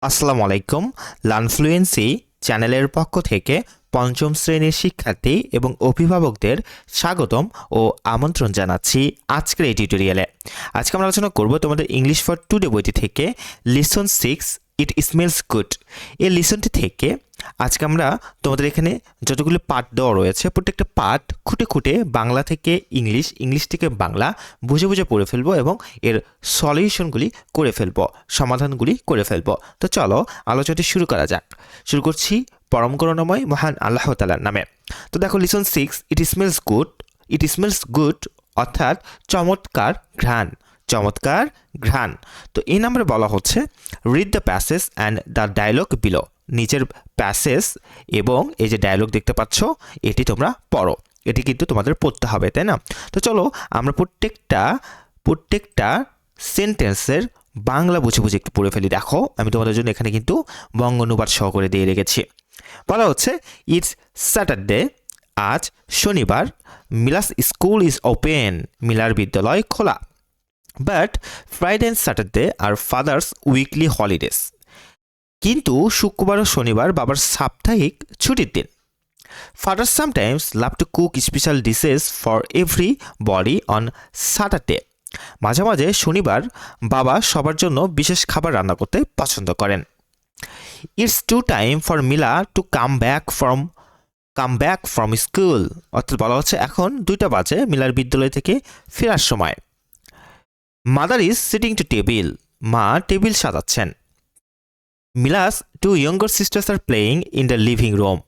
আসসালামু আলাইকুম। লার্নফ্লুয়েন্সি চ্যানেলের পক্ষ থেকে পঞ্চম শ্রেণীর শিক্ষার্থী এবং অভিভাবকদের স্বাগতম ও আমন্ত্রণ জানাচ্ছি আজকের এই টিউটোরিয়ালে। আজকে আমরা আলোচনা করব তোমাদের ইংলিশ ফর টুডে বইটি থেকে লিসন 6 ইট স্মেলস গুড। এই লিসনটি থেকে আজকে আমরা তোমাদের এখানে যতগুলো পাঠ দেওয়া রয়েছে প্রত্যেকটা পাঠ খুঁটে খুঁটে বাংলা থেকে ইংলিশ, ইংলিশ থেকে বাংলা বুঝে বুঝে পড়ে ফেলবো এবং এর সলিউশনগুলি করে ফেলবো, সমাধানগুলি করে ফেলবো। তো চলো আলোচনাটি শুরু করা যাক। শুরু করছি পরম করুণাময় মহান আল্লাহ তাআলার নামে। তো দেখো listen 6 it smells good. It smells good অর্থাৎ চমৎকার ঘ্রাণ, চমৎকার ঘ্রাণ। তো এই নাম্বারে বলা হচ্ছে read the passage and the dialogue below. নিচের প্যাসেজ এবং এই যে ডায়লগ দেখতে পাচ্ছ এটি তোমরা পড়ো। এটি কিন্তু তোমাদের পড়তে হবে, তাই না? তো চলো আমরা প্রত্যেকটা সেন্টেন্সের বাংলা বুঝে বুঝে একটু পড়ে ফেলি। দেখো আমি তোমাদের জন্য এখানে কিন্তু বঙ্গ অনুবাদ সহ করে দিয়ে রেখেছি। বলা হচ্ছে ইটস স্যাটারডে, আজ শনিবার। মিলাস স্কুল ইজ ওপেন, মিলার বিদ্যালয় খোলা। But Friday and Saturday are father's weekly holidays, কিন্তু শুক্রবার ও শনিবার বাবার সাপ্তাহিক ছুটির দিন। Father sometimes love to cook special dishes for everybody on Saturday. মাঝে মাঝে শনিবার বাবা সবার জন্য বিশেষ খাবার রান্না করতে পছন্দ করেন। It's two time for Mila to come back from school, অর্থাৎ বলা হচ্ছে এখন 2টা বাজে, মিলার বিদ্যালয় থেকে ফেরার সময়। Mother is sitting to table, মা টেবিল সাজাচ্ছেন। Mila's two younger sisters are playing in the living room,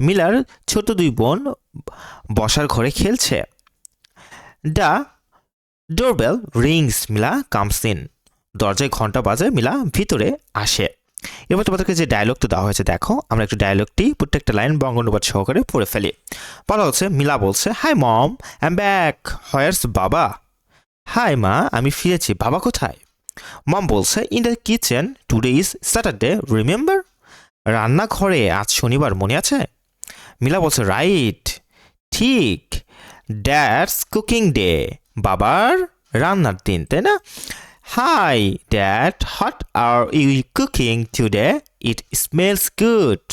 মিলার ছোট 2 বোন বসার ঘরে খেলছে। The doorbell rings, Mila comes in, দরজায় ঘন্টা বাজে, মিলা ভিতরে আসে। এবার তোমাদেরকে যে ডায়লগটা দেওয়া হয়েছে দেখো, আমরা একটু ডায়লগটি প্রত্যেকটা লাইন বঙ্গ অনুবাদ সহকারে পড়ে ফেলি। বলা হচ্ছে মিলা বলছে hi mom I am back, where's baba. Hi মা, আমি ফিরেছি, বাবা কোথায়? মম বলছে in the kitchen, today is Saturday remember, রান্নাঘরে আজ শনিবার মনে আছে? মিলা বলছে রাইট, ঠিক, ড্যাডস কুকিং ডে, বাবার রান্নার দিন, তাই না? Hi dad, what are you cooking today, it smells good,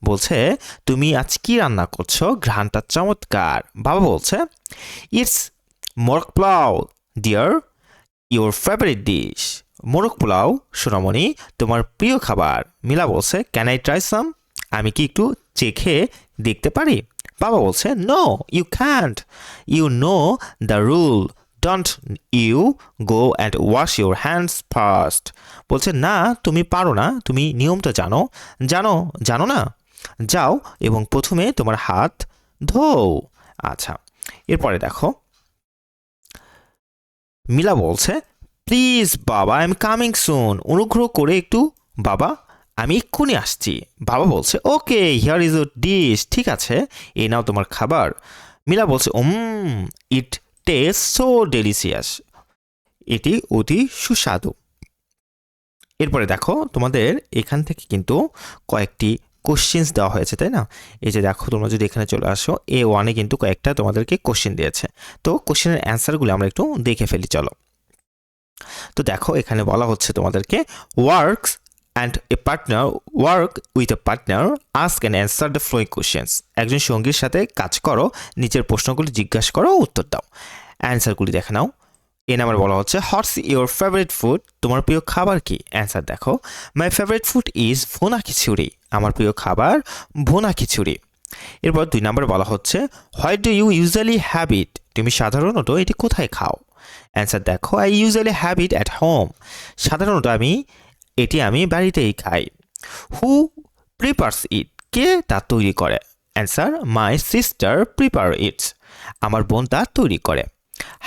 বলছে তুমি আজ কি রান্না করছো, ঘ্রাণটা চমৎকার। বাবা বলছে it's morog polao dear, your favourite dish, morog polao সোনামণি তোমার প্রিয় খাবার। মিলা বলছে ক্যান আই ট্রাই সাম, আমি কি একটু চেখে দেখতে পারি? বাবা বলছে no you can't, you know the rule, don't you go and wash your hands first, বলছে না তুমি পারো না, তুমি নিয়মটা জানো জানো জানো না, যাও এবং প্রথমে তোমার হাত ধোও। আচ্ছা, এরপরে দেখো মিলা বলছে প্লিজ বাবা আই এম কামিং সুন, অনুগ্রহ করে একটু বাবা, আমি এক্ষুনি আসছি। বাবা বলছে ওকে হিয়ার ইজ ইউর ডিশ, ঠিক আছে এই নাও তোমার খাবার। মিলা বলছে ইট টেস্ট সো ডেলিসিয়াস, এটি অতি সুস্বাদু। এরপরে দেখো তোমাদের এখান থেকে কিন্তু কয়েকটি কোশ্চেন্স দেওয়া হয়েছে, তাই না? এই যে দেখো তোমরা যদি এখানে চলে আসো, A1 কিন্তু কয়েকটা তোমাদেরকে কোশ্চেন দিয়েছে। তো কোশ্চেনের অ্যান্সারগুলো আমরা একটু দেখে ফেলি চলো। তো দেখো এখানে বলা হচ্ছে তোমাদেরকে work with a partner ask and answer the following questions, একজন সঙ্গীর সাথে কাজ করো, নিচের প্রশ্নগুলি জিজ্ঞাসা করো, উত্তর দাও। অ্যান্সারগুলি দেখে নাও। এ নাম্বার বলা হচ্ছে হোয়াটস ইউর ফেভারিট ফুড, তোমার প্রিয় খাবার কি? অ্যান্সার দেখো মাই ফেভারিট ফুড ইজ ভুনা খিচুড়ি, আমার প্রিয় খাবার ভুনা খিচুড়ি। এরপর 2 নাম্বার বলা হচ্ছে why do you usually have it, তুমি সাধারণত এটি কোথায় খাও? অ্যান্সার দেখো I usually have it at home, সাধারণত আমি বাড়িতেই খাই। হু প্রিপারস ইট, কে তা তৈরি করে? অ্যান্সার মাই সিস্টার প্রিপার ইটস, আমার বোন তা তৈরি করে।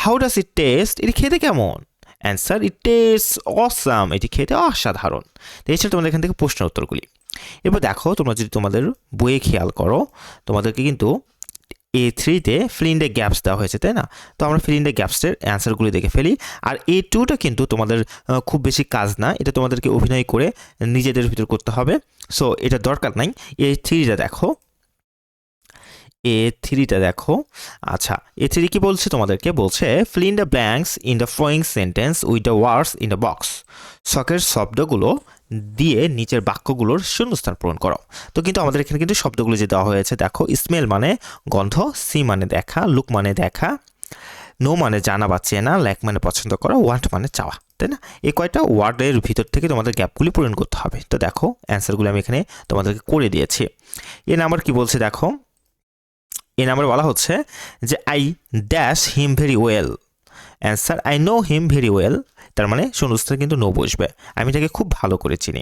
হাউ ডাস ইট টেস্ট, এটি খেতে কেমন? অ্যান্সার ইট টেস্ট অসাম, এটি খেতে অসাধারণ। তো এই ছিল তোমাদের এখান থেকে প্রশ্ন উত্তরগুলি। এবার দেখো তোমরা যদি তোমাদের বইয়ে খেয়াল করো, তোমাদেরকে কিন্তু A3-তে ফিল ইন দ্য গ্যাপস দেওয়া হয়েছে, তাই না? তো আমরা ফিল ইন দ্য গ্যাপসের অ্যান্সারগুলি দেখে ফেলি। আর A2টা কিন্তু তোমাদের খুব বেশি কাজ না, এটা তোমাদেরকে অভিনয় করে নিজেদের ভিতর করতে হবে, সো এটা দরকার নাই। A3টা দেখো, A3টা দেখো। আচ্ছা, A3 কি বলছে তোমাদেরকে? বলছে fill in the blanks in the following sentence with the words in the box. ছকের শব্দগুলো দিয়ে নিচের বাক্যগুলোর শূন্যস্থান পূরণ করো। তো কিন্তু আমাদের এখানে কিন্তু শব্দগুলো যে দেওয়া হয়েছে দেখো, স্মেল মানে গন্ধ, সি মানে দেখা, লুক মানে দেখা, নো মানে জানা বা চেনা, লাইক মানে পছন্দ করা, ওয়ান্ট মানে চাওয়া, তাই না? এই কয়টা ওয়ার্ডের ভিতর থেকে তোমাদের গ্যাপগুলি পূরণ করতে হবে। তো দেখো অ্যান্সারগুলো আমি এখানে তোমাদেরকে করে দিয়েছি। এ নাম্বার কি বলছে দেখো, এ নাম্বার বলা হচ্ছে যে I dash him very well. Answer I know him very well, তার মানে শূন্যস্থানে কিন্তু নো বসবে, আমি তাকে খুব ভালো করে চিনি।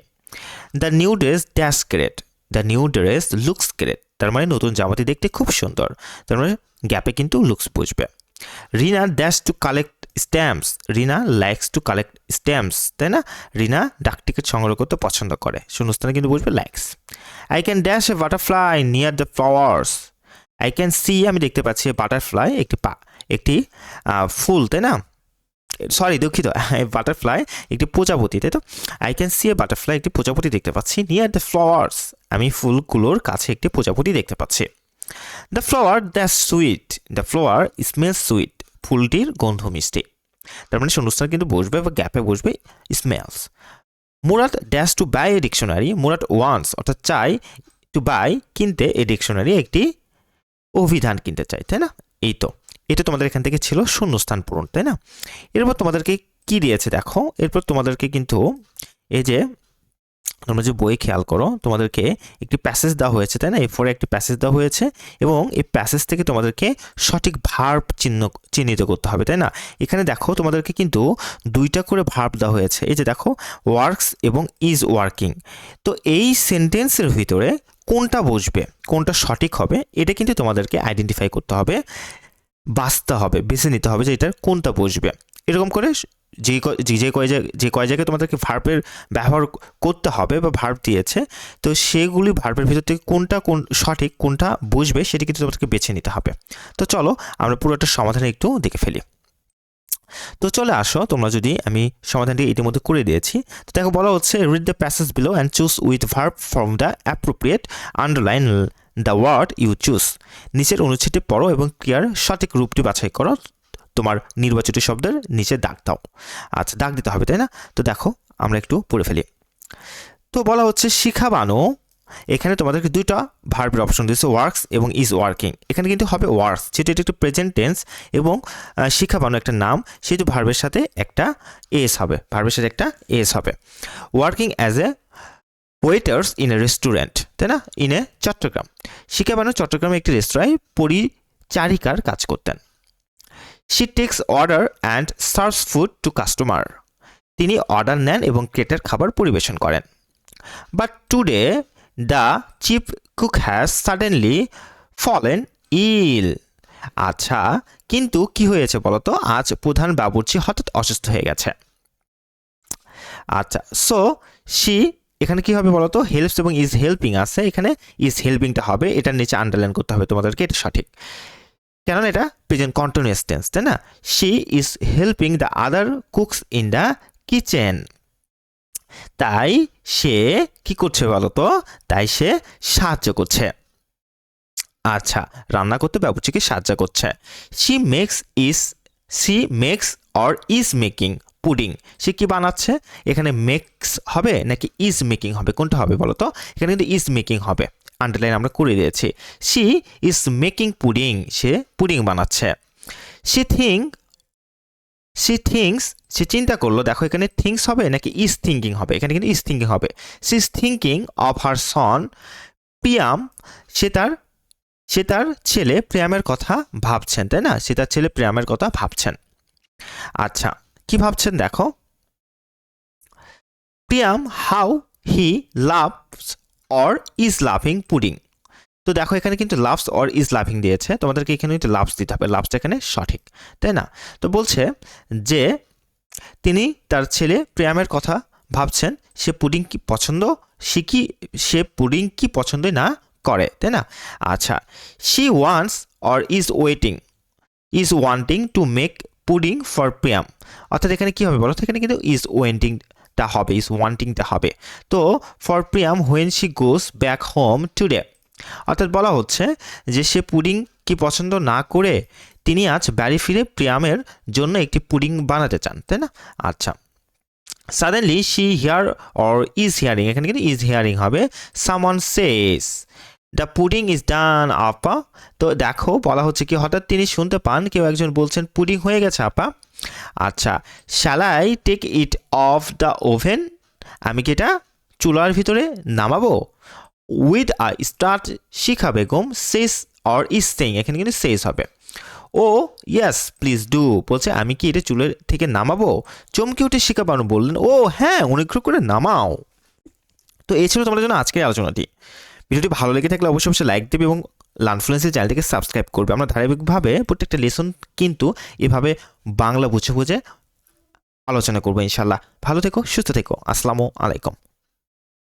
The new dress dash great, the new dress looks great, তার মানে নতুন জামাটি দেখতে খুব সুন্দর, তার মানে গ্যাপে কিন্তু লুকস বসবে। Rina dash to collect stamps, Rina likes to collect stamps, তাই না? রিনা ডাক টিকিট সংগ্রহ করতে পছন্দ করে, শূন্যস্থানে কিন্তু বসবে likes. I can dash a butterfly near the flowers, I can see আমি দেখতে পাচ্ছি বাটারফ্লাই একটি ফুল, তাই না? সরি দুঃখিত, বাটারফ্লাই একটি প্রজাপতি, তাই তো? I can see A butterfly একটি প্রজাপতি দেখতে পাচ্ছি, নিয়ার দ্য ফ্লাওয়ার্স আমি ফুলগুলোর কাছে একটি প্রজাপতি দেখতে পাচ্ছি। The flower dash sweet, the flower smell sweet, ফুলটির গন্ধ মিষ্টি, তার মানে শূন্যস্থান কিন্তু বসবে বা গ্যাপে বসবে smells. Murad dash to buy a dictionary, Murad wants অর্থাৎ চাই, টু বাই কিনতে, এ ডিকশনারি একটি অভিধান কিনতে চাই, তাই না? এই তো এটা তোমাদের এখান থেকে ছিল শূন্যস্থান পূরণ, তাই না? এরপর তোমাদেরকে কি দিয়েছে দেখো, এরপর তোমাদেরকে কিন্তু এই যে তোমরা যে বই খেয়াল করো, তোমাদেরকে একটি প্যাসেজ দেওয়া হয়েছে, তাই না? এরপরে একটি প্যাসেজ দেওয়া হয়েছে এবং এই প্যাসেজ থেকে তোমাদেরকে সঠিক ভার্ব চিহ্নিত করতে হবে, তাই না? এখানে দেখো তোমাদেরকে কিন্তু দুইটা করে ভার্ব দেওয়া হয়েছে, এই যে দেখো ওয়ার্কস এবং ইজ ওয়ার্কিং। তো এই সেন্টেন্সের ভিতরে কোনটা বসবে, কোনটা সঠিক হবে, এটা কিন্তু তোমাদেরকে আইডেন্টিফাই করতে হবে, বাছতে হবে, বেছে নিতে হবে যে এটার কোনটা বসবে। এরকম করে যে কয় জায়গায় তোমাদেরকে ভার্বের ব্যবহার করতে হবে বা ভার্ব দিয়েছে, তো সেগুলি ভার্বের ভিতর থেকে কোনটা সঠিক কোনটা বসবে সেটা কিন্তু তোমাদেরকে বেছে নিতে হবে। তো চলো আমরা পুরোটা সমাধান একটু দেখে ফেলি। তো চলে আসো, তোমরা যদি আমি সমাধানটি ইতিমধ্যে করে দিয়েছি। তো দেখো বলা হচ্ছে read the passage below and choose with verb from the appropriate, underline the word you choose. নিচের অনুচ্ছেদটি পড়ো এবং ক্রিয়ার সঠিক রূপটি বাছাই করো, তোমার নির্বাচিত শব্দের নিচে দাগ দাও। আচ্ছা, দাগ দিতে হবে, তাই না? তো দেখো আমরা একটু পড়ে ফেলি। তো বলা হচ্ছে শিখাবানো, এখানে তোমাদেরকে দুইটা ভার্বের অপশন দিয়েছে, ওয়ার্কস এবং ইজ ওয়ার্কিং। এখানে কিন্তু হবে ওয়ার্কস, যেটা এটা একটা প্রেজেন্ট টেন্স, এবং শিখাবানো একটা নাম, সেহেতু ভার্বের সাথে একটা এস হবে, ভার্বের সাথে একটা এস হবে। Working as a waiters in a restaurant, তাই না? ইন এ চট্টগ্রাম, শিখাবানো চট্টগ্রামে একটি রেস্তোরাঁয় পরিচারিকার কাজ করতেন। She takes order and serves food to customer, তিনি অর্ডার নেন এবং ক্রেতার খাবার পরিবেশন করেন। But today the chief cook has suddenly fallen ill, আচ্ছা কিন্তু কি হয়েছে বলতো, আজ প্রধান বাবুর্চি হঠাৎ অসুস্থ হয়ে গেছে। আচ্ছা, সো শি এখানে কি হবে বলতো, হেল্পস এবং ইজ হেল্পিং আছে, এখানে ইজ হেল্পিংটা হবে, এটার নিচে আন্ডারলাইন করতে হবে তোমাদেরকে, এটা সঠিক, কেননা এটা প্রেজেন্ট কন্টিনিউয়াস টেন্স, তাই না? She is helping the other cooks in the kitchen, তাই সে কি করছে বলতো, তাই সে সাহায্য করছে। আচ্ছা, রান্না করতে বাবুর্চিকে সাহায্য করছে। She makes or is making pudding, সে কি বানাচ্ছে, এখানে মেক্স হবে নাকি ইজ মেকিং হবে, কোনটা হবে বলতো? এখানে কিন্তু ইজ মেকিং হবে, আন্ডারলাইন আমরা করে দিয়েছি। She is making pudding, say pudding বানাচ্ছে। শি থিংস, সে চিন্তা করলো, দেখো এখানে থিংস হবে নাকি ইজ থিঙ্কিং হবে, এখানে কিন্তু ইজ থিঙ্কিং হবে। She is thinking of her son Priyam, সে তার ছেলে প্রিয়ামের কথা ভাবছেন, তাই না? সে তার ছেলে প্রিয়ামের কথা ভাবছেন। আচ্ছা, কি ভাবছেন দেখো, Priyam how he loves or is loving pudding. তো দেখো এখানে কিন্তু লাভস অর ইজ লাভিং দিয়েছে, তোমাদেরকে এখানে কিন্তু লাভস দিতে হবে, লাভসটা এখানে সঠিক, তাই না? তো বলছে যে তিনি তার ছেলে প্রিয়ামের কথা ভাবছেন, সে পুডিং কি পছন্দ, সে পুডিং কি পছন্দই না করে, তাই না? আচ্ছা, she wants or is wanting to make pudding for Priyam, অর্থাৎ এখানে কি হবে বলো তো, এখানে কিন্তু ইজ ওয়ান্টিংটা হবে, ইজ ওয়ান্টিংটা হবে। তো for Priyam when she goes back home today, অর্থাৎ বলা হচ্ছে যে সে পুডিং কি পছন্দ না করে তিনি আজ বাড়ি ফিরে প্রিয়ামের জন্য একটি পুডিং বানাতে চান, তাই না? আচ্ছা, suddenly she here or is hearing, এখানে কিন্তু ইজ হিয়ারিং হবে, someone says the pudding is done আপা। তো দেখো বলা হচ্ছে কি হঠাৎ তিনি শুনতে পান কেউ একজন বলছেন পুডিং হয়ে গেছে আপা। আচ্ছা, shall I take it off the oven, আমি কি এটা চুলার ভিতরে নামাবো? With a start Shikha Begum says or is saying, এখানে কিন্তু সেস হবে। ও ইয়েস প্লিজ ডু, বলছে আমি কি এটা চুলের থেকে নামাবো? চমকে উঠে শিখা বানু বললেন, ও হ্যাঁ অনুগ্রহ করে নামাও। তো এই ছিল তোমাদের জন্য আজকের আলোচনাটি। ভিডিওটি ভালো লেগে থাকলে অবশ্যই অবশ্যই লাইক দেবে এবং লার্নফ্লুয়েন্সি চ্যানেলটিকে সাবস্ক্রাইব করবে। আমরা ধারাবাহিকভাবে প্রত্যেকটা লেসন কিন্তু এভাবে বাংলা বুঝে বুঝে আলোচনা করবো ইনশাল্লাহ। ভালো থেকো, সুস্থ থেকো, আসসালামু আলাইকুম।